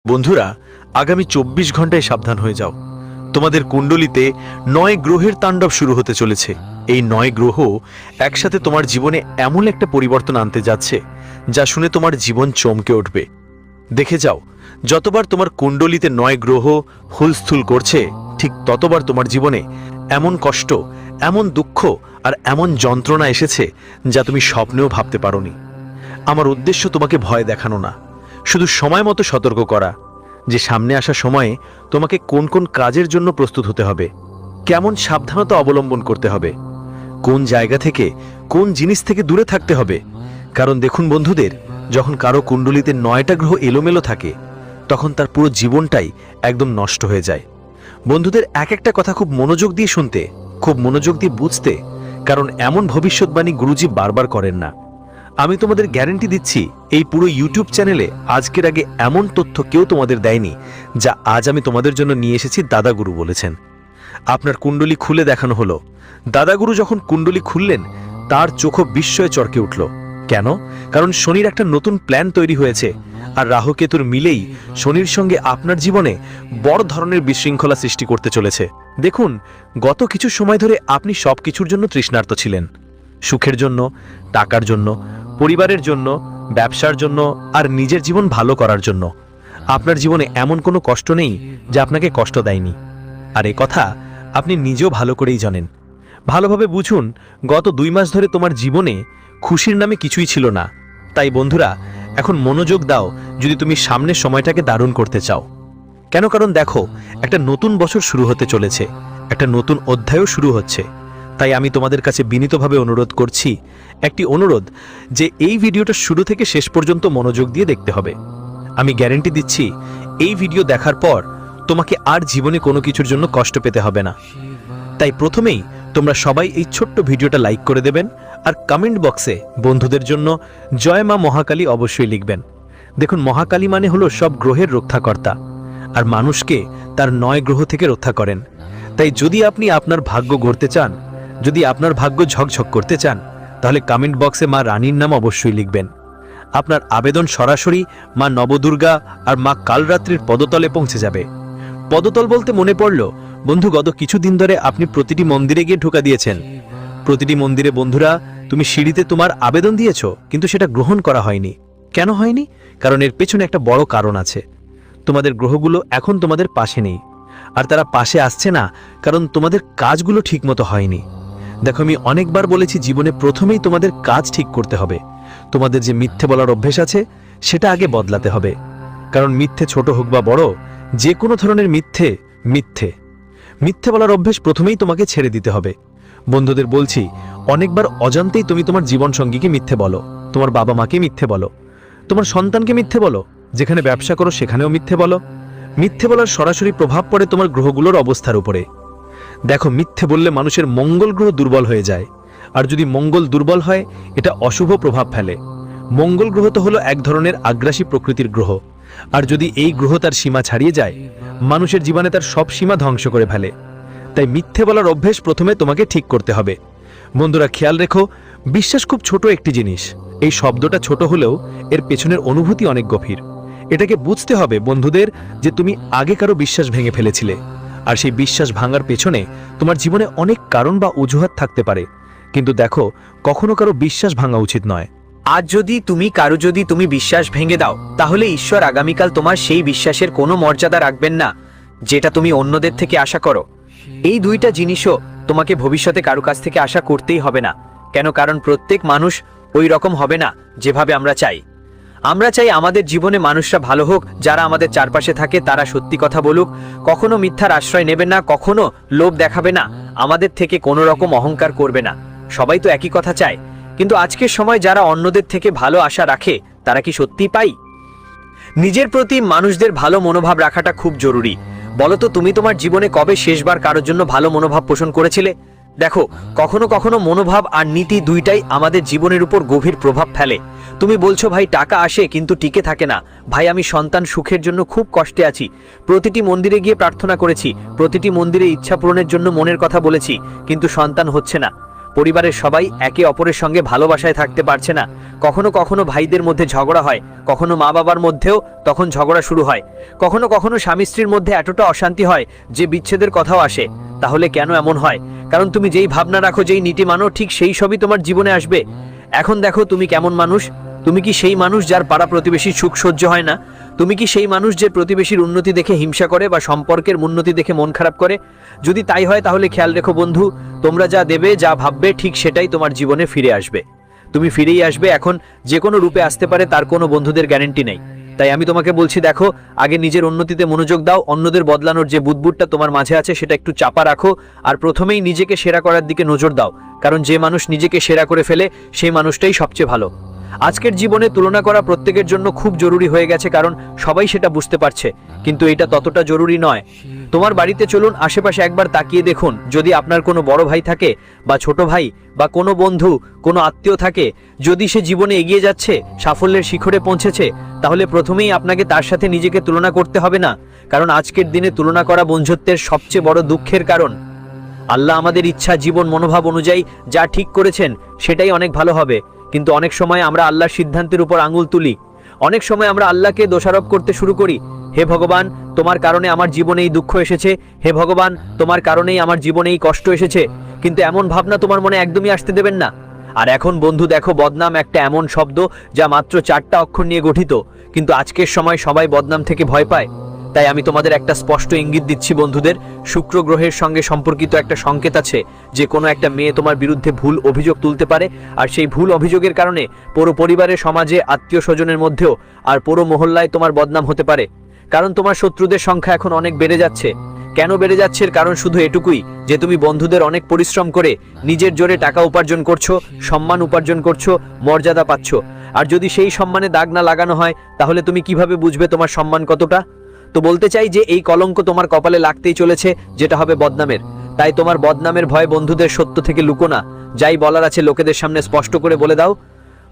বন্ধুরা, আগামী 24 ঘন্টায় সাবধান হয়ে যাও। তোমাদের কুণ্ডলিতে 9 গ্রহের তাণ্ডব শুরু হতে চলেছে। এই 9 গ্রহ একসাথে তোমার জীবনে এমন একটা পরিবর্তন আনতে যাচ্ছে যা শুনে তোমার জীবন চমকে উঠবে। দেখে যাও, যতবার তোমার কুণ্ডলিতে 9 গ্রহ হুলস্থুল করছে, ঠিক ততবার তোমার জীবনে এমন কষ্ট, এমন দুঃখ আর এমন যন্ত্রণা এসেছে যা তুমি স্বপ্নেও ভাবতে পারোনি। আমার উদ্দেশ্য তোমাকে ভয় দেখানো না, শুধু সময় মতো সতর্ক করা যে সামনে আসা সময়ে তোমাকে কোন কোন কাজের জন্য প্রস্তুত হতে হবে, কেমন সাবধানতা অবলম্বন করতে হবে, কোন জায়গা থেকে, কোন জিনিস থেকে দূরে থাকতে হবে। কারণ দেখুন বন্ধুদের, যখন কারো কুণ্ডলিতে 9টা গ্রহ এলোমেলো থাকে তখন তার পুরো জীবনটাই একদম নষ্ট হয়ে যায়। বন্ধুদের, এক একটা কথা খুব মনোযোগ দিয়ে শুনতে, খুব মনোযোগ দিয়ে বুঝতে, কারণ এমন ভবিষ্যৎবাণী গুরুজি বারবার করেন না। আমি তোমাদের গ্যারান্টি দিচ্ছি, এই পুরো ইউটিউব চ্যানেলে আজকের আগে এমন তথ্য কেউ তোমাদের দেয়নি যা আজ আমি তোমাদের জন্য নিয়ে এসেছি। দাদাগুরু বলেছেন। আপনার কুণ্ডলী খুলে দেখানো হলো। দাদাগুরু যখন কুণ্ডলী খুললেন তার চোখও বিস্ময়ে চরকে উঠল। কেন? কারণ শনির একটা নতুন প্ল্যান তৈরি হয়েছে, আর রাহুকেতুর মিলেই শনির সঙ্গে আপনার জীবনে বড় ধরনের বিশৃঙ্খলা সৃষ্টি করতে চলেছে। দেখুন, গত কিছু সময় ধরে আপনি সবকিছুর জন্য তৃষ্ণার্ত ছিলেন, সুখের জন্য, টাকার জন্য, পরিবারের জন্য, ব্যবসার জন্য আর নিজের জীবন ভালো করার জন্য। আপনার জীবনে এমন কোনো কষ্ট নেই যা আপনাকে কষ্ট দেয়নি, আর এ কথা আপনি নিজেও ভালো করেই জানেন। ভালোভাবে বুঝুন, গত 2 মাস ধরে তোমার জীবনে খুশির নামে কিছুই ছিল না। তাই বন্ধুরা, এখন মনোযোগ দাও যদি তুমি সামনের সময়টাকে দারুণ করতে চাও। কেন? কারণ দেখো, একটা নতুন বছর শুরু হতে চলেছে, একটা নতুন অধ্যায়ও শুরু হচ্ছে। তাই আমি তোমাদের কাছে বিনীতভাবে অনুরোধ করছি, একটি অনুরোধ, যে এই ভিডিওটা শুরু থেকে শেষ পর্যন্ত মনোযোগ দিয়ে দেখতে হবে। আমি গ্যারান্টি দিচ্ছি, এই ভিডিও দেখার পর তোমাকে আর জীবনে কোনো কিছুর জন্য কষ্ট পেতে হবে না। তাই প্রথমেই তোমরা সবাই এই ছোট্ট ভিডিওটা লাইক করে দেবেন, আর কমেন্ট বক্সে বন্ধুদের জন্য জয় মা মহাকালী অবশ্যই লিখবেন। দেখুন, মহাকালী মানে হলো সব গ্রহের রক্ষাকর্তা, আর মানুষকে তার 9 গ্রহ থেকে রক্ষা করেন। তাই যদি আপনি আপনার ভাগ্য গড়তে চান, যদি আপনার ভাগ্য ঝকঝক করতে চান, তাহলে কমেন্ট বক্সে মা রানীর নাম অবশ্যই লিখবেন। আপনার আবেদন সরাসরি মা নবদুর্গা আর মা কালরাত্রির পদতলে পৌঁছে যাবে। পদতল বলতে মনে পড়ল, বন্ধু, গত কিছুদিন ধরে আপনি প্রতিটি মন্দিরে গিয়ে ঢোকা দিয়েছেন। প্রতিটি মন্দিরে বন্ধুরা, তুমি সিঁড়িতে তোমার আবেদন দিয়েছো, কিন্তু সেটা গ্রহণ করা হয়নি। কেন হয়নি? কারণ এর পেছনে একটা বড় কারণ আছে। তোমাদের গ্রহগুলো এখন তোমাদের পাশে নেই, আর তারা পাশে আসছে না কারণ তোমাদের কাজগুলো ঠিকমতো হয়নি। দেখো, আমি অনেকবার বলেছি, জীবনে প্রথমেই তোমাদের কাজ ঠিক করতে হবে। তোমাদের যে মিথ্যে বলার অভ্যেস আছে সেটা আগে বদলাতে হবে। কারণ মিথ্যে ছোট হোক বা বড়, যে কোনো ধরনের মিথ্যে মিথ্যে মিথ্যে বলার অভ্যেস প্রথমেই তোমাকে ছেড়ে দিতে হবে। বন্ধুদের বলছি, অনেকবার অজান্তেই তুমি তোমার জীবনসঙ্গীকে মিথ্যে বলো, তোমার বাবা মাকে মিথ্যে বলো, তোমার সন্তানকে মিথ্যে বলো, যেখানে ব্যবসা করো সেখানেও মিথ্যে বলো। মিথ্যে বলার সরাসরি প্রভাব পড়ে তোমার গ্রহগুলোর অবস্থার উপরে। দেখো, মিথ্যে বললে মানুষের মঙ্গল গ্রহ দুর্বল হয়ে যায়, আর যদি মঙ্গল দুর্বল হয় এটা অশুভ প্রভাব ফেলে। মঙ্গল গ্রহ তো হলো এক ধরনের আগ্রাসী প্রকৃতির গ্রহ, আর যদি এই গ্রহ তার সীমা ছাড়িয়ে যায়, মানুষের জীবনে তার সব সীমা ধ্বংস করে ফেলে। তাই মিথ্যে বলার অভ্যেস প্রথমে তোমাকে ঠিক করতে হবে। বন্ধুরা, খেয়াল রেখো, বিশ্বাস খুব ছোট একটি জিনিস। এই শব্দটা ছোট হলেও এর পেছনের অনুভূতি অনেক গভীর। এটাকে বুঝতে হবে বন্ধুদের, যে তুমি আগে কারো বিশ্বাস ভেঙে ফেলেছিলে, আর সেই বিশ্বাস ভাঙার পেছনে তোমার জীবনে অনেক কারণ বা অজুহাত থাকতে পারে। কিন্তু দেখো, কখনো কারো বিশ্বাস ভাঙা উচিত নয়। আজ যদি তুমি বিশ্বাস ভেঙে দাও, তাহলে ঈশ্বর আগামীকাল তোমার সেই বিশ্বাসের কোনো মর্যাদা রাখবেন না যেটা তুমি অন্যদের থেকে আশা করো। এই দুইটা জিনিসও তোমাকে ভবিষ্যতে কারো কাছ থেকে আশা করতেই হবে না। কেন? কারণ প্রত্যেক মানুষ ওই রকম হবে না যেভাবে আমরা চাই। আমরা চাই আমাদের জীবনে মানুষরা ভালো হোক, যারা আমাদের চারপাশে থাকে তারা সত্যি কথা বলুক, কখনো মিথ্যার আশ্রয় নেবে না, কখনো লোভ দেখাবে না, আমাদের থেকে কোনো রকম অহংকার করবে না। সবাই তো একই কথা চায়, কিন্তু আজকের সময় যারা অন্যদের থেকে ভালো আশা রাখে তারা কি সত্যি পাই? নিজের প্রতি মানুষদের ভালো মনোভাব রাখাটা খুব জরুরি। বলতো, তুমি তোমার জীবনে কবে শেষবার কারোর জন্য ভালো মনোভাব পোষণ করেছিলে? দেখো, কখনো কখনো মনোভাব আর নীতি দুইটাই আমাদের জীবনের উপর গভীর প্রভাব ফেলে। তুমি বলছো, ভাই টাকা আসে কিন্তু টিকে থাকে না, ভাই আমি সন্তান সুখের জন্য খুব কষ্টে আছি, প্রতিটি মন্দিরে গিয়ে প্রার্থনা করেছি, প্রতিটি মন্দিরে ইচ্ছা পূরণের জন্য মনের কথা বলেছি, কিন্তু সন্তান হচ্ছে না। পরিবারের সবাই একে অপরের সঙ্গে ভালোবাসায় থাকতে পারছে না। কখনো কখনো ভাইদের মধ্যে ঝগড়া হয়, কখনো মা বাবার মধ্যেও তখন ঝগড়া শুরু হয়, কখনো কখনো স্বামী স্ত্রীর মধ্যে এতটা অশান্তি হয় যে বিচ্ছেদের কথাও আসে। তাহলে কেন এমন হয়? কারণ তুমি যেই ভাবনা রাখো, যেই নীতি মানো, ঠিক সেই সবই তোমার জীবনে আসবে। এখন দেখো তুমি কেমন মানুষ। তুমি কি সেই মানুষ যার পাড়া প্রতিবেশীর সুখ সহ্য হয় না? তুমি কি সেই মানুষ যে প্রতিবেশীর উন্নতি দেখে হিংসা করে বা সম্পর্কের উন্নতি দেখে মন খারাপ করে? যদি তাই হয় তাহলে খেয়াল রেখো বন্ধু, তোমরা যা দেবে, যা ভাববে, ঠিক সেটাই তোমার জীবনে ফিরে আসবে। তুমি ফিরেই আসবে। এখন যে কোনো রূপে আসতে পারে, তার কোনো বন্ধুদের গ্যারান্টি নেই। তাই আমি তোমাকে বলছি, দেখো, আগে নিজের উন্নতিতে মনোযোগ দাও। অন্যদের বদলানোর যে বুদবুদটা তোমার মাঝে আছে সেটা একটু চাপা রাখো, আর প্রথমেই নিজেকে সেরা করার দিকে নজর দাও। কারণ যে মানুষ নিজেকে সেরা করে ফেলে সেই মানুষটাই সবচেয়ে ভালো। আজকের জীবনে তুলনা করা প্রত্যেকের জন্য খুব জরুরি হয়ে গেছে, কারণ সবাই সেটা বুঝতে পারছে, কিন্তু এটা ততটা জরুরি নয়। তোমার বাড়িতে চলুন, আশেপাশে একবার তাকিয়ে দেখুন। যদি আপনার কোনো বড় ভাই থাকে বা ছোট ভাই বা কোনো বন্ধু, কোনো আত্মীয় থাকে, যদি সে জীবনে এগিয়ে যাচ্ছে, সাফল্যের শিখরে পৌঁছেছে, তাহলে প্রথমেই আপনাকে তার সাথে নিজেকে তুলনা করতে হবে না। কারণ আজকের দিনে তুলনা করা বন্ধুত্বের সবচেয়ে বড় দুঃখের কারণ। আল্লাহ আমাদের ইচ্ছা, জীবন, মনোভাব অনুযায়ী যা ঠিক করেছেন সেটাই অনেক ভালো হবে, কিন্তু অনেক সময় আমরা আল্লাহর সিদ্ধান্তের উপর আঙুল তুলি। অনেক সময় আমরা আল্লাহকে দোষারোপ করতে শুরু করি। হে ভগবান, তোমার কারণে আমার জীবনে এই দুঃখ এসেছে। হে ভগবান, তোমার কারণেই আমার জীবনে এই কষ্ট এসেছে। কিন্তু এমন ভাবনা তোমার মনে একদমই আসতে দেবেন না। আর এখন বন্ধু দেখো, বদনাম একটা এমন শব্দ যা মাত্র 4টা অক্ষর নিয়ে গঠিত, কিন্তু আজকের সময় সবাই বদনাম থেকে ভয় পায়। তাই আমি তোমাদের একটা স্পষ্ট ইঙ্গিত দিচ্ছি বন্ধুদের, শুক্র গ্রহের সঙ্গে সম্পর্কিত একটা সংকেত আছে যে কোনো একটা মেয়ে তোমার বিরুদ্ধে ভুল অভিযোগ তুলতে পারে, আর সেই ভুল অভিযোগের কারণে পুরো পরিবারের, সমাজে, আত্মীয় স্বজনের মধ্যেও আর পুরো মহল্লায় তোমার বদনাম হতে পারে। কারণ তোমার শত্রুদের সংখ্যা এখন অনেক বেড়ে যাচ্ছে। কেন বেড়ে যাচ্ছে? এর কারণ শুধু এটুকুই যে তুমি বন্ধুদের অনেক পরিশ্রম করে নিজের জোরে টাকা উপার্জন করছো, সম্মান উপার্জন করছো, মর্যাদা পাচ্ছ। আর যদি সেই সম্মানে দাগ না লাগানো হয়, তাহলে তুমি কিভাবে বুঝবে তোমার সম্মান কতটা? তো বলতে চাই যে এই কলঙ্ক তোমার কপালে লাগতেই চলেছে, যেটা হবে বদনামের। তাই তোমার বদনামের ভয় বন্ধুদের সত্য থেকে লুকো না। যাই বলার আছে লোকেদের সামনে স্পষ্ট করে বলে দাও।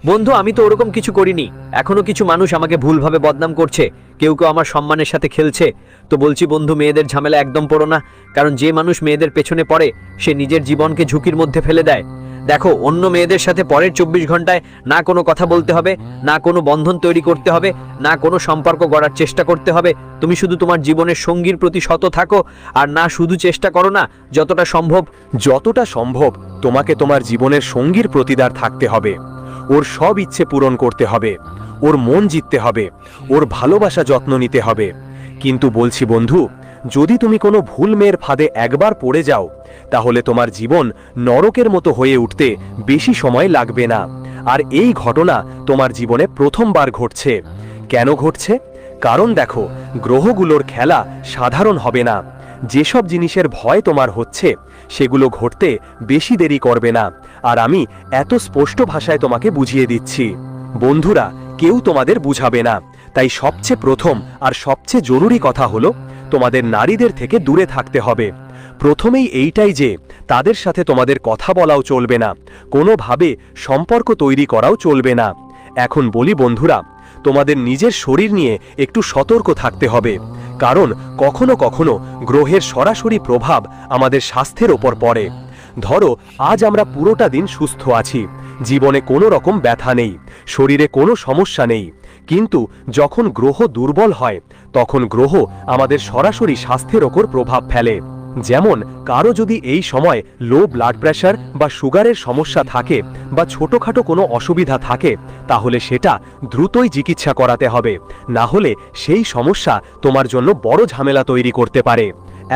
বন্ধু, আমি তো ওরকম কিছু করিনি। এখনো কিছু মানুষ আমাকে ভুলভাবে বদনাম করছে, কেউ কেউ আমার সম্মানের সাথে খেলছে। তো বলছি বন্ধু, মেয়েদের ঝামেলা একদম পড়ো না। কারণ যে মানুষ মেয়েদের পেছনে পড়ে সে নিজের জীবনকে ঝুঁকির মধ্যে ফেলে দেয়। দেখো, অন্য মেয়েদের সাথে পরের 24 ঘন্টায় না কোনো কথা বলতে হবে, না কোনো বন্ধন তৈরি করতে হবে, না কোনো সম্পর্ক গড়ার চেষ্টা করতে হবে। তুমি শুধু তোমার জীবনের সঙ্গীর প্রতি সৎ থাকো, আর না শুধু চেষ্টা করো না, যতটা সম্ভব তোমাকে তোমার জীবনের সঙ্গীর প্রতিদার থাকতে হবে। ওর সব ইচ্ছে পূরণ করতে হবে, ওর মন জিততে হবে, ওর ভালোবাসা যত্ন নিতে হবে। কিন্তু বলছি বন্ধু, যদি তুমি কোনো ভুল মেয়ের ফাঁদে একবার পড়ে যাও, তাহলে তোমার জীবন নরকের মতো হয়ে উঠতে বেশি সময় লাগবে না। আর এই ঘটনা তোমার জীবনে প্রথমবার ঘটছে। কেন ঘটছে? কারণ দেখো, গ্রহগুলোর খেলা সাধারণ হবে না। যেসব জিনিসের ভয় তোমার হচ্ছে সেগুলো ঘটতে বেশি দেরি করবে না। আর আমি এত স্পষ্ট ভাষায় তোমাকে বুঝিয়ে দিচ্ছি। বন্ধুরা, কেউ তোমাদের বুঝাবে না। তাই সবচেয়ে প্রথম আর সবচেয়ে জরুরি কথা হলো, তোমাদের নারীদের থেকে দূরে থাকতে হবে। প্রথমেই এইটাই যে তাদের সাথে তোমাদের কথা বলাও চলবে না, কোনোভাবে সম্পর্ক তৈরি করাও চলবে না। এখন বলি বন্ধুরা, তোমাদের নিজের শরীর নিয়ে একটু সতর্ক থাকতে হবে। কারণ কখনো কখনো গ্রহের সরাসরি প্রভাব আমাদের স্বাস্থ্যের ওপর পড়ে। ধরো, আজ আমরা পুরোটা দিন সুস্থ আছি, জীবনে কোনো রকম ব্যথা নেই, শরীরে কোনো সমস্যা নেই। কিন্তু যখন গ্রহ দুর্বল হয়, তখন গ্রহ আমাদের সরাসরি স্বাস্থ্যের ওপর প্রভাব ফেলে। যেমন কারো যদি এই সময় লো ব্লাড প্রেশার বা সুগারের সমস্যা থাকে বা ছোটখাটো কোনো অসুবিধা থাকে, তাহলে সেটা দ্রুতই চিকিৎসা করাতে হবে, না হলে সেই সমস্যা তোমার জন্য বড় ঝামেলা তৈরি করতে পারে।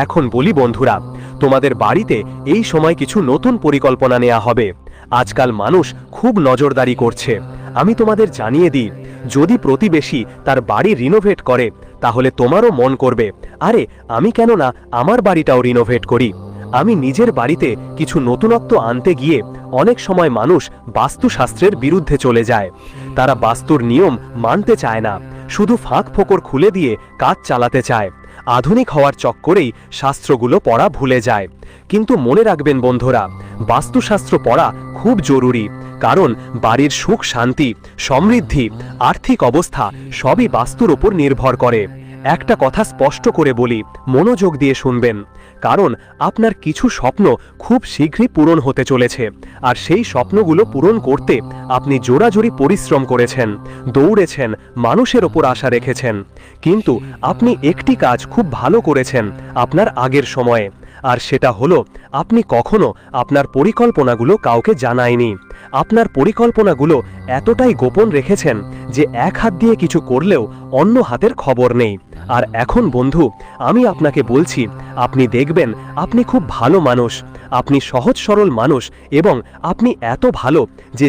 এখন বলি বন্ধুরা, তোমাদের বাড়িতে এই সময় কিছু নতুন পরিকল্পনা নেওয়া হবে। আজকাল মানুষ খুব নজরদারি করছে। আমি তোমাদের জানিয়ে দিই, যদি প্রতিবেশী তার বাড়ি রিনোভেট করে, তাহলে তোমারও মন করবে, আরে আমি কেন না আমার বাড়িটাও রিনোভেট করি। আমি নিজের বাড়িতে কিছু নতুনত্ব আনতে গিয়ে অনেক সময় মানুষ বাস্তুশাস্ত্রের বিরুদ্ধে চলে যায়। তারা বাস্তুর নিয়ম মানতে চায় না, শুধু ফাঁক ফোকর খুলে দিয়ে কাজ চালাতে চায়। আধুনিক হওয়ার চক্করেই শাস্ত্রগুলো পড়া ভুলে যায়। কিন্তু মনে রাখবেন বন্ধুরা, বাস্তুশাস্ত্র পড়া খুব জরুরি। কারণ বাড়ির সুখ, শান্তি, সমৃদ্ধি, আর্থিক অবস্থা সবই বাস্তুর উপর নির্ভর করে। একটা কথা স্পষ্ট করে বলি, মনোযোগ দিয়ে শুনবেন, কারণ আপনার কিছু স্বপ্ন খুব শীঘ্রই পূরণ হতে চলেছে, আর সেই স্বপ্নগুলো পূরণ করতে আপনি জোরাজোরি পরিশ্রম করেছেন, দৌড়েছেন, মানুষের ওপর আশা রেখেছেন, কিন্তু আপনি একটি কাজ খুব ভালো করেছেন আপনার আগের সময়ে, আর সেটা হলো আপনি কখনো আপনার পরিকল্পনাগুলো কাউকে জানায়নি। আপনার পরিকল্পনাগুলো এতটাই গোপন রেখেছেন যে এক হাত দিয়ে কিছু করলেও অন্য হাতের খবর নেই। আর এখন বন্ধু, আমি আপনাকে বলছি, আপনি দেখবেন আপনি খুব ভালো মানুষ, আপনি সহজ সরল মানুষ, এবং আপনি এত ভালো যে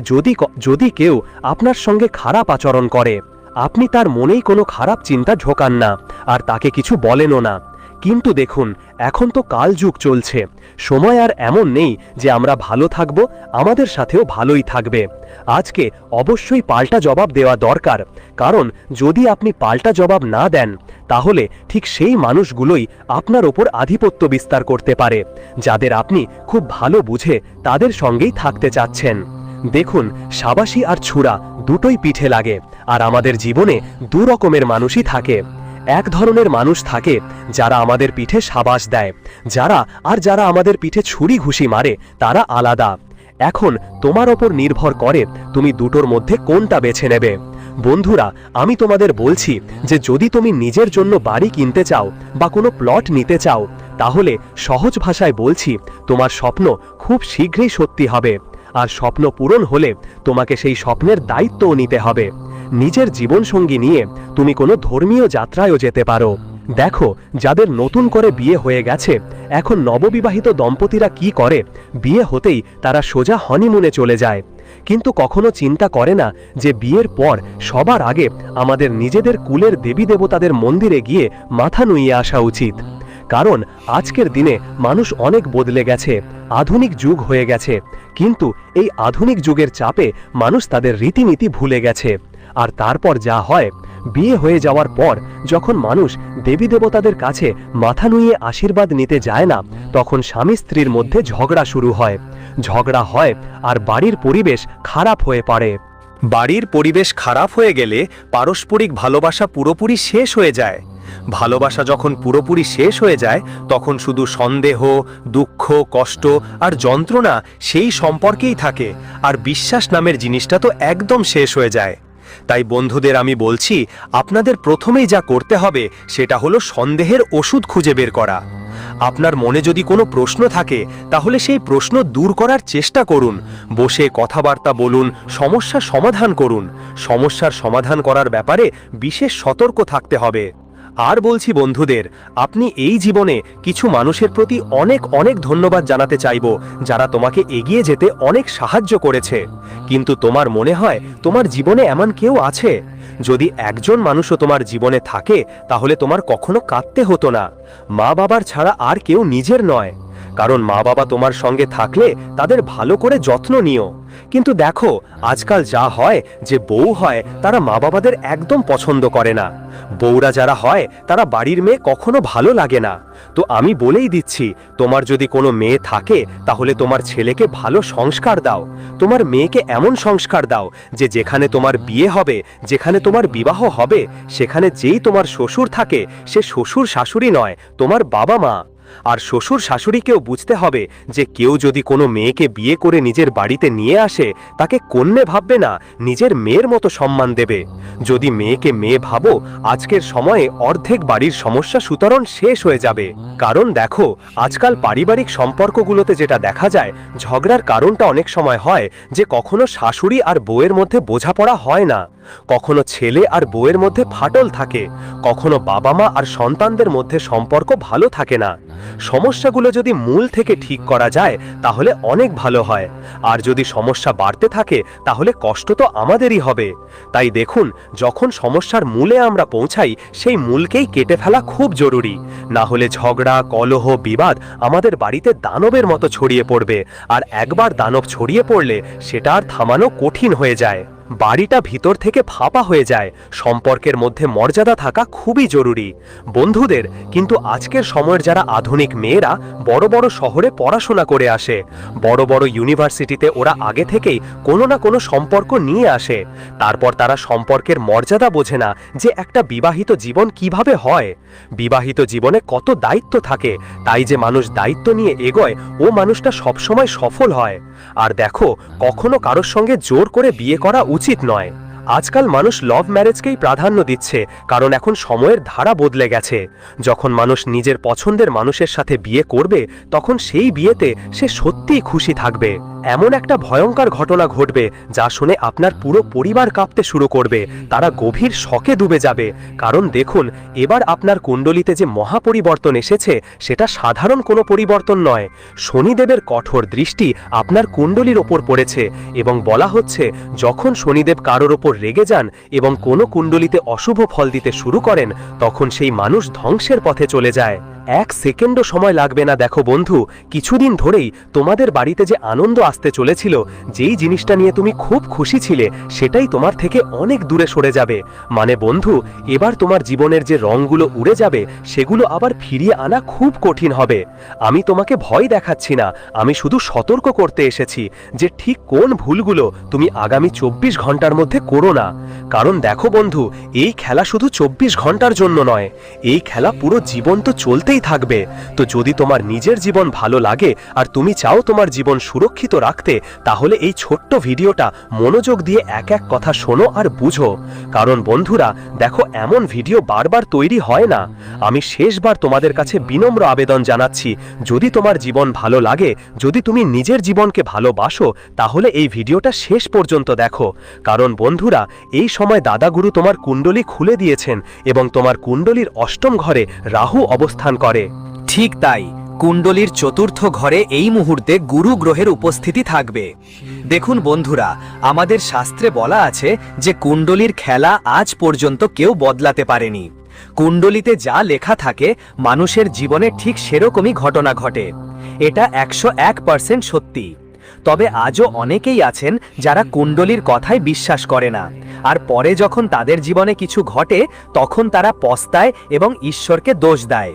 যদি কেউ আপনার সঙ্গে খারাপ আচরণ করে, আপনি তার মনেই কোনো খারাপ চিন্তা ঢোকান না, আর তাকে কিছু বলেনও না। কিন্তু দেখুন, এখন তো কালযুগ চলছে, সময় আর এমন নেই যে আমরা ভালো থাকব, আমাদের সাথেও ভালোই থাকবে। আজকে অবশ্যই পাল্টা জবাব দেওয়া দরকার, কারণ যদি আপনি পাল্টা জবাব না দেন, তাহলে ঠিক সেই মানুষগুলোই আপনার ওপর আধিপত্য বিস্তার করতে পারে, যাদের আপনি খুব ভালো বুঝে তাদের সঙ্গেই থাকতে চাচ্ছেন। দেখুন, সাবাসী আর ছুরা দুটোই পিঠে লাগে, আর আমাদের জীবনে দু রকমের মানুষই থাকে। এক ধরনের মানুষ থাকে যারা আমাদের পিঠে সাবাস দেয়, যারা আমাদের পিঠে ছুরি ঘুষি মারে, তারা আলাদা। এখন তোমার ওপর নির্ভর করে তুমি দুটোর মধ্যে কোনটা বেছে নেবে। বন্ধুরা, আমি তোমাদের বলছি যে যদি তুমি নিজের জন্য বাড়ি কিনতে চাও বা কোনো প্লট নিতে চাও, তাহলে সহজ ভাষায় বলছি, তোমার স্বপ্ন খুব শীঘ্রই সত্যি হবে, আর স্বপ্ন পূরণ হলে তোমাকে সেই স্বপ্নের দায়িত্বও নিতে হবে। নিজের জীবনসঙ্গী নিয়ে তুমি কোনো ধর্মীয় যাত্রায়ও যেতে পারো। দেখো, যাদের নতুন করে বিয়ে হয়ে গেছে, এখন নববিবাহিত দম্পতিরা কি করে, বিয়ে হতেই তারা সোজা হনিমুনে চলে যায়, কিন্তু কখনো চিন্তা করে না যে বিয়ের পর সবার আগে আমাদের নিজেদের কুলের দেবী দেবতাদের মন্দিরে গিয়ে মাথা নুইয়ে আসা উচিত। কারণ আজকের দিনে মানুষ অনেক বদলে গেছে, আধুনিক যুগ হয়ে গেছে, কিন্তু এই আধুনিক যুগের চাপে মানুষ তাদের রীতিনীতি ভুলে গেছে। আর তারপর যা হয়, বিয়ে হয়ে যাওয়ার পর যখন মানুষ দেবী দেবতাদের কাছে মাথা নুইয়ে আশীর্বাদ নিতে যায় না, তখন স্বামী স্ত্রীর মধ্যে ঝগড়া শুরু হয়, আর বাড়ির পরিবেশ খারাপ হয়ে পড়ে। বাড়ির পরিবেশ খারাপ হয়ে গেলে পারস্পরিক ভালোবাসা পুরোপুরি শেষ হয়ে যায়। ভালোবাসা যখন পুরোপুরি শেষ হয়ে যায়, তখন শুধু সন্দেহ, দুঃখ, কষ্ট আর যন্ত্রণা সেই সম্পর্কেই থাকে, আর বিশ্বাস নামের জিনিসটা তো একদম শেষ হয়ে যায়। তাই বন্ধুদের আমি বলছি, আপনাদের প্রথমেই যা করতে হবে সেটা হলো সন্দেহের ওষুধ খুঁজে বের করা। আপনার মনে যদি কোনো প্রশ্ন থাকে, তাহলে সেই প্রশ্ন দূর করার চেষ্টা করুন, বসে কথাবার্তা বলুন, সমস্যার সমাধান করুন। সমস্যার সমাধান করার ব্যাপারে বিশেষ সতর্ক থাকতে হবে। আর বলছি বন্ধুদের, আপনি এই জীবনে কিছু মানুষের প্রতি অনেক অনেক ধন্যবাদ জানাতে চাইব, যারা তোমাকে এগিয়ে যেতে অনেক সাহায্য করেছে। কিন্তু তোমার মনে হয় তোমার জীবনে এমন কেউ আছে? যদি একজন মানুষও তোমার জীবনে থাকে, তাহলে তোমার কখনো কাঁদতে হতো না। মা বাবার ছাড়া আর কেউ নিজের নয়, কারণ মা বাবা তোমার সঙ্গে থাকলে তাদের ভালো করে যত্ন নিও। কিন্তু দেখো, আজকাল যা হয়, যে বউ হয় তারা মা বাবাদের একদম পছন্দ করে না। বউরা যারা হয় তারা বাড়ির মেয়ে কখনো ভালো লাগে না। তো আমি বলেই দিচ্ছি, তোমার যদি কোনো মেয়ে থাকে, তাহলে তোমার ছেলেকে ভালো সংস্কার দাও, তোমার মেয়েকে এমন সংস্কার দাও যে যেখানে তোমার বিয়ে হবে, যেখানে তোমার বিবাহ হবে, সেখানে যেই তোমার শ্বশুর থাকে, সে শ্বশুর শাশুড়ি নয়, তোমার বাবা মা। আর শ্বশুর শাশুড়িকেও বুঝতে হবে যে কেউ যদি কোনো মেয়েকে বিয়ে করে নিজের বাড়িতে নিয়ে আসে, তাকে কন্যে ভাববে না, নিজের মেয়ের মতো সম্মান দেবে। যদি মেয়েকে মেয়ে ভাবো, আজকের সময়ে অর্ধেক বাড়ির সমস্যা সুতরাং শেষ হয়ে যাবে। কারণ দেখো, আজকাল পারিবারিক সম্পর্কগুলোতে যেটা দেখা যায়, ঝগড়ার কারণটা অনেক সময় হয় যে কখনো শাশুড়ি আর বউয়ের মধ্যে বোঝাপড়া হয় না, কখনো ছেলে আর বউয়ের মধ্যে ফাটল থাকে, কখনো বাবা মা আর সন্তানদের মধ্যে সম্পর্ক ভালো থাকে না। সমস্যাগুলো যদি মূল থেকে ঠিক করা যায়, তাহলে অনেক ভালো হয়। আর যদি সমস্যা বাড়তে থাকে, তাহলে কষ্ট তো আমাদেরই হবে। তাই দেখুন, যখন সমস্যার মূলে আমরা পৌঁছাই, সেই মূলকেই কেটে ফেলা খুব জরুরি। না হলে ঝগড়া, কলহ, বিবাদ আমাদের বাড়িতে দানবের মতো ছড়িয়ে পড়বে, আর একবার দানব ছড়িয়ে পড়লে সেটা আর থামানো কঠিন হয়ে যায়। বাড়িটা ভিতর থেকে ফাঁপা হয়ে যায়। সম্পর্কের মধ্যে মর্যাদা থাকা খুবই জরুরি বন্ধুদের। কিন্তু আজকের সময়ের যারা আধুনিক মেয়েরা বড় বড় শহরে পড়াশোনা করে আসে, বড় বড় ইউনিভার্সিটিতে ওরা আগে থেকেই কোনো না কোনো সম্পর্ক নিয়ে আসে, তারপর তারা সম্পর্কের মর্যাদা বোঝে না যে একটা বিবাহিত জীবন কিভাবে হয়, বিবাহিত জীবনে কত দায়িত্ব থাকে। তাই যে মানুষ দায়িত্ব নিয়ে এগোয় ও মানুষটা সবসময় সফল হয়। আর দেখো, কখনো কারোর সঙ্গে জোর করে বিয়ে করা উচিত নয়। আজকাল মানুষ লাভ ম্যারেজকেই প্রাধান্য দিচ্ছে, কারণ এখন সময়ের ধারা বদলে গেছে। যখন মানুষ নিজের পছন্দের মানুষের সাথে বিয়ে করবে, তখন সেই বিয়েতে সে সত্যিই খুশি থাকবে। এমন একটা ভয়ঙ্কর ঘটনা ঘটবে যা শুনে আপনার পুরো পরিবার কাঁপতে শুরু করবে, তারা গভীর শকে ডুবে যাবে। কারণ দেখুন, এবার আপনার কুণ্ডলিতে যে মহাপরিবর্তন এসেছে সেটা সাধারণ কোনো পরিবর্তন নয়। শনিদেবের কঠোর দৃষ্টি আপনার কুণ্ডলির ওপর পড়েছে এবং বলা হচ্ছে, যখন শনিদেব কারোর ওপর রেগে যান এবং কোনো কুণ্ডলিতে অশুভ ফল দিতে শুরু করেন, তখন সেই মানুষ ধ্বংসের পথে চলে যায়। এক সেকেন্ডও সময় লাগবে না। দেখো বন্ধু, কিছুদিন ধরেই তোমাদের বাড়িতে যে আনন্দ আসতে চলেছিল, যেই জিনিসটা নিয়ে তুমি খুব খুশি ছিলে, সেটাই তোমার থেকে অনেক দূরে সরে যাবে। মানে বন্ধু, এবার তোমার জীবনের যে রঙগুলো উড়ে যাবে, সেগুলো আবার ফিরিয়ে আনা খুব কঠিন হবে। আমি তোমাকে ভয় দেখাচ্ছি না, আমি শুধু সতর্ক করতে এসেছি যে ঠিক কোন ভুলগুলো তুমি আগামী 24 ঘন্টার মধ্যে করো না। কারণ দেখো বন্ধু, এই খেলা শুধু 24 ঘন্টার জন্য নয়, এই খেলা পুরো জীবন তো চলতেই থাকবে। তো যদি তোমার নিজের জীবন ভালো লাগে আর তুমি চাও তোমার জীবন সুরক্ষিত রাখতে, তাহলে এই ছোট্ট ভিডিওটা মনোযোগ দিয়ে এক এক কথা শোনো আর বুঝো। কারণ বন্ধুরা দেখো, এমন ভিডিও বারবার তৈরি হয় না। আমি শেষবার তোমাদের কাছে বিনম্র আবেদন জানাচ্ছি, যদি তোমার জীবন ভালো লাগে, যদি তুমি নিজের জীবনকে ভালোবাসো, তাহলে এই ভিডিওটা শেষ পর্যন্ত দেখো। কারণ বন্ধুরা, এই সময় দাদাগুরু তোমার কুণ্ডলী খুলে দিয়েছেন এবং তোমার কুণ্ডলীর অষ্টম ঘরে রাহু অবস্থান করে। ঠিক তাই, কুণ্ডলীর চতুর্থ ঘরে এই মুহূর্তে গুরু গ্রহের উপস্থিতি থাকবে। দেখুন বন্ধুরা, আমাদের শাস্ত্রে বলা আছে যে কুণ্ডলীর খেলা আজ পর্যন্ত কেউ বদলাতে পারেনি। কুণ্ডলিতে যা লেখা থাকে, মানুষের জীবনে ঠিক সেরকমই ঘটনা ঘটে। এটা 101% সত্যি। তবে আজও অনেকেই আছেন যারা কুণ্ডলীর কথায় বিশ্বাস করে না, আর পরে যখন তাদের জীবনে কিছু ঘটে, তখন তারা পস্তায় এবং ঈশ্বরকে দোষ দেয়।